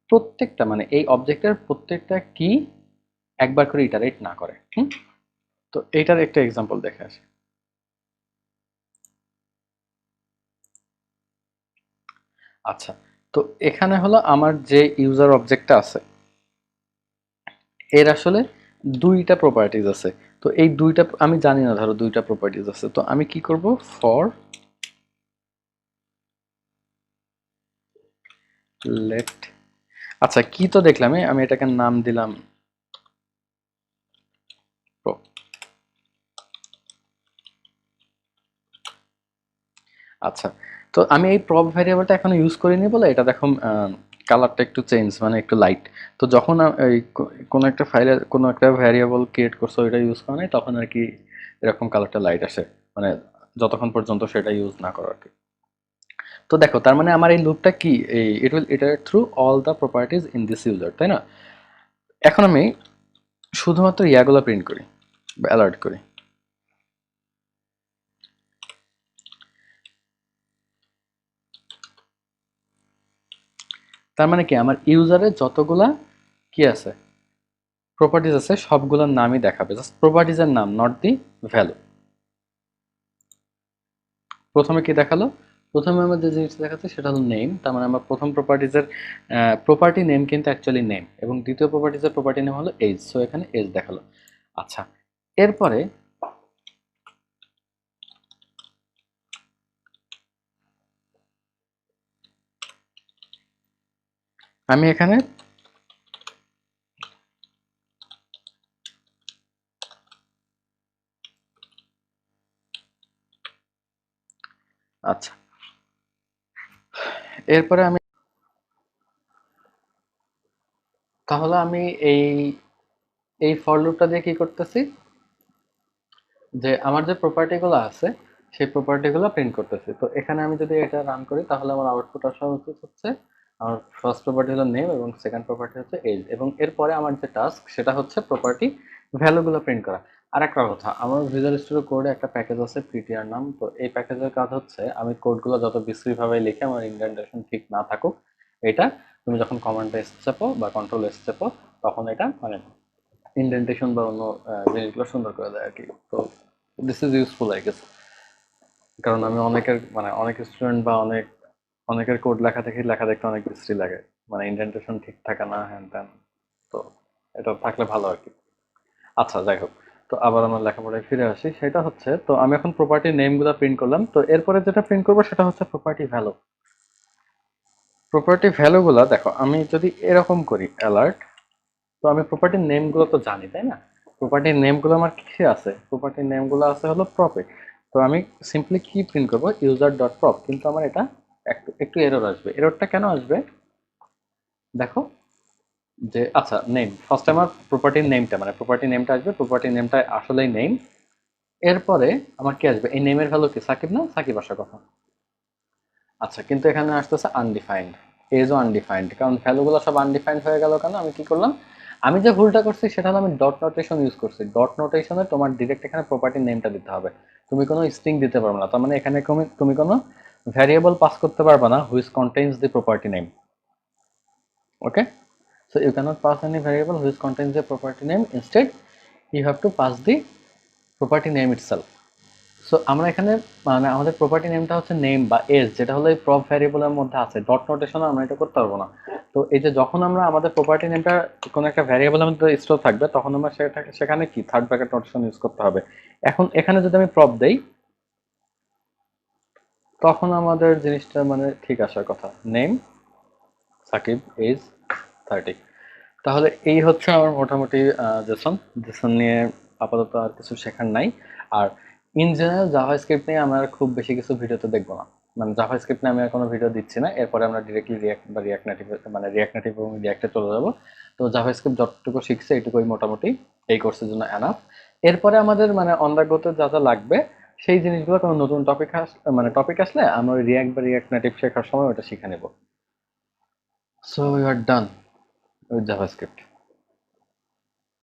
প্রত্যেকটা মানে এই অবজেক্টের প্রত্যেকটা কি একবার করে ইটারেট না করে। তো এইটার একটা এক্সাম্পল দেখে আসি। আচ্ছা, তো এখানে হলো আমার যে ইউজার অবজেক্টটা আছে এর আসলে দুইটা প্রপার্টিজ আছে। তো এই দুইটা আমি জানি না, ধরো দুইটা প্রপার্টিজ আছে, তো আমি কি করব, ফর লেট, আচ্ছা কি তো দেখলাম, আমি এটাকে নাম দিলাম pro। আচ্ছা, তো আমি এই প্রপ ভ্যারিয়েবলটা এখনো ইউজ করিনি বলে এটা দেখো কালারটা একটু চেঞ্জ, মানে একটু লাইট। তো যখন এই কোনো একটা ফাইলে কোনো একটা ভ্যারিয়েবল ক্রিয়েট করছো ওইটা ইউজ করা নাই, তখন আর কি এরকম কালারটা লাইট আসে, মানে যতক্ষণ পর্যন্ত সেটা ইউজ না করো আর কি। তো দেখো তার মানে আমার এই লুপটা কি, এই it will iterate through all the properties in this user, তাই না? এখন আমি শুধুমাত্র ইয়াগুলো প্রিন্ট করি বা অ্যালার্ট করি। তার মানে কি আমার ইউজারের যতগুলা কি আছে প্রপার্টিজ আছে সবগুলোর নামই দেখাবে, জাস্ট প্রপার্টিজের নাম, নট দি ভ্যালু। প্রথমে কি দেখালো, প্রথমে আমার যে জিনিসটা দেখাচ্ছে সেটা হলো নেম, তার মানে আমার প্রথম প্রপার্টিজের প্রপার্টি নেম কিন্তু অ্যাকচুয়ালি নেম, এবং দ্বিতীয় প্রপার্টিজের প্রপার্টি নেম হলো এজ, সো এখানে এজ দেখালো। আচ্ছা, এরপরে আমি এখানে আচ্ছা, এরপরে আমি তাহলে আমি এই এই ফর লুপটা দিয়ে কি করতেছি, যে আমার যে প্রপার্টিগুলো আছে সেই প্রপার্টিগুলো প্রিন্ট করতেছি। তো এখানে আমি যদি এটা রান করি তাহলে আমার আউটপুট আসা উচিত হচ্ছে আমার ফার্স্ট প্রপার্টি হলো নেম এবং সেকেন্ড প্রপার্টি হচ্ছে এজ, এবং এরপরে আমার যে টাস্ক সেটা হচ্ছে প্রপার্টি ভ্যালুগুলো প্রিন্ট করা। আর একটা কথা, আমার ভিজুয়াল স্টুডিও কোডে একটা প্যাকেজ আছে পিটিআর নাম, তো এই প্যাকেজের কাজ হচ্ছে আমি কোডগুলো যত বিশ্রীভাবে লিখে আমার ইন্ডেন্টেশন ঠিক না থাকুক, এটা তুমি যখন কমান্ড এস চাপো বা কন্ট্রোল এস চাপো তখন এটা মানে ইন্ডেন্টেশন বা অন্য জিনিসগুলো সুন্দর করে দেয় আর কি। তো this is useful I guess, কারণ আমি অনেকের মানে অনেক স্টুডেন্ট বা অনেকের কোড লেখা দেখি, লেখা দেখতে অনেক বিশ্রী লাগে, মানে ইন্ডেন্টেশন ঠিক থাকে না, হ্যান ত্যান। তো এটা থাকলে ভালো আর কি। আচ্ছা যাই হোক, তো আবার আমার লেখাপড়ায় ফিরে আসি, সেটা হচ্ছে তো আমি এখন প্রপার্টি নেমগুলো প্রিন্ট করলাম, তো এরপরে যেটা প্রিন্ট করবো সেটা হচ্ছে প্রপার্টি ভ্যালু। প্রপার্টি ভ্যালুগুলো দেখো আমি যদি এরকম করি অ্যালার্ট, তো আমি প্রপার্টির নেমগুলো তো জানি তাই না, প্রপার্টির নেমগুলো আমার কি আছে, প্রপার্টির নেমগুলো আছে হলো প্রপে। তো আমি সিম্পলি কি প্রিন্ট করবো, ইউজার ডট প্রপ, কিন্তু আমার এটা একটু একটু এরর আসবে। এররটা কেন আসবে দেখো, যে আচ্ছা নেম ফার্স্ট আমার প্রপার্টির নেমটা মানে প্রপার্টি নেমটা আসবে, প্রপার্টি নেমটা আসলেই নেম। এরপরে আমার কি আসবে, এই নেমের ভ্যালু কি সাকিব না, সাকিব আসার কথা। আচ্ছা, কিন্তু এখানে আসতেছে আনডিফাইন্ড, এজও আনডিফাইন্ড, কারণ ভ্যালুগুলো সব আনডিফাইন্ড হয়ে গেল কেন, আমি কি করলাম, আমি যে ভুলটা করছি সেটা হলো আমি ডট নোটেশন ইউজ করছি। ডট নোটেশনে তোমার ডিরেক্ট এখানে প্রপার্টির নেমটা দিতে হবে, তুমি কোনো স্ট্রিং দিতে পারবে না। তার মানে এখানে তুমি কোনো ভ্যারিয়েবল পাস করতে পারবে না which contains the property name. Okay, so you can't pass any variable which contains the property name, instead you have to pass the property name itself. So আমরা এখানে মানে আমাদের প্রপার্টি নেমটা হচ্ছে নেম বা এজ, যেটা হলো এই প্রপ ভ্যারিয়েবলের মধ্যে আছে, ডট নোটেশনে আমরা এটা করতে পারবো না। তো এই যে যখন আমরা আমাদের প্রপার্টি নেমটা কোনো একটা ভ্যারিয়েবলের মধ্যে স্টোর থাকবে তখন আমরা সেখানে কি থার্ড ব্র্যাকেট নোটেশন ইউজ করতে হবে। এখন এখানে যদি আমি প্রপ দেই তখন আমাদের জিনিসটা মানে ঠিক আসার কথা, নেম সাকিব এজ 30। তাহলে এই হচ্ছে আমার মোটামুটি জেসন। জেসন নিয়ে আপাতত আর কিছু শেখার নাই। আর ইন জেনারেল জাভাস্ক্রিপ্ট নিয়ে আমরা আর খুব বেশি কিছু ভিডিওতে দেখবো না, মানে জাভাস্ক্রিপ্ট নিয়ে আমি আর কোনো ভিডিও দিচ্ছি না। এরপরে আমরা ডিরেক্টলি রিয়াক্ট বা রিয়াক্ট নেটিভ মানে রিয়াক্ট নেটিভ এবং রিয়াক্টে চলে যাবো। তো জাভাস্ক্রিপ্ট যতটুকু শিখছে এইটুকুই মোটামুটি এই কোর্সের জন্য এনাফ। এরপরে আমাদের মানে অন দ্য গোতে যা যা লাগবে সেই জিনিসগুলো কোনো নতুন মানে টপিক আসলে আমরা রিয়াক্ট বা রিয়াক্ট নেটিভ শেখার সময় ওটা শিখে নেব। So you are done with JavaScript.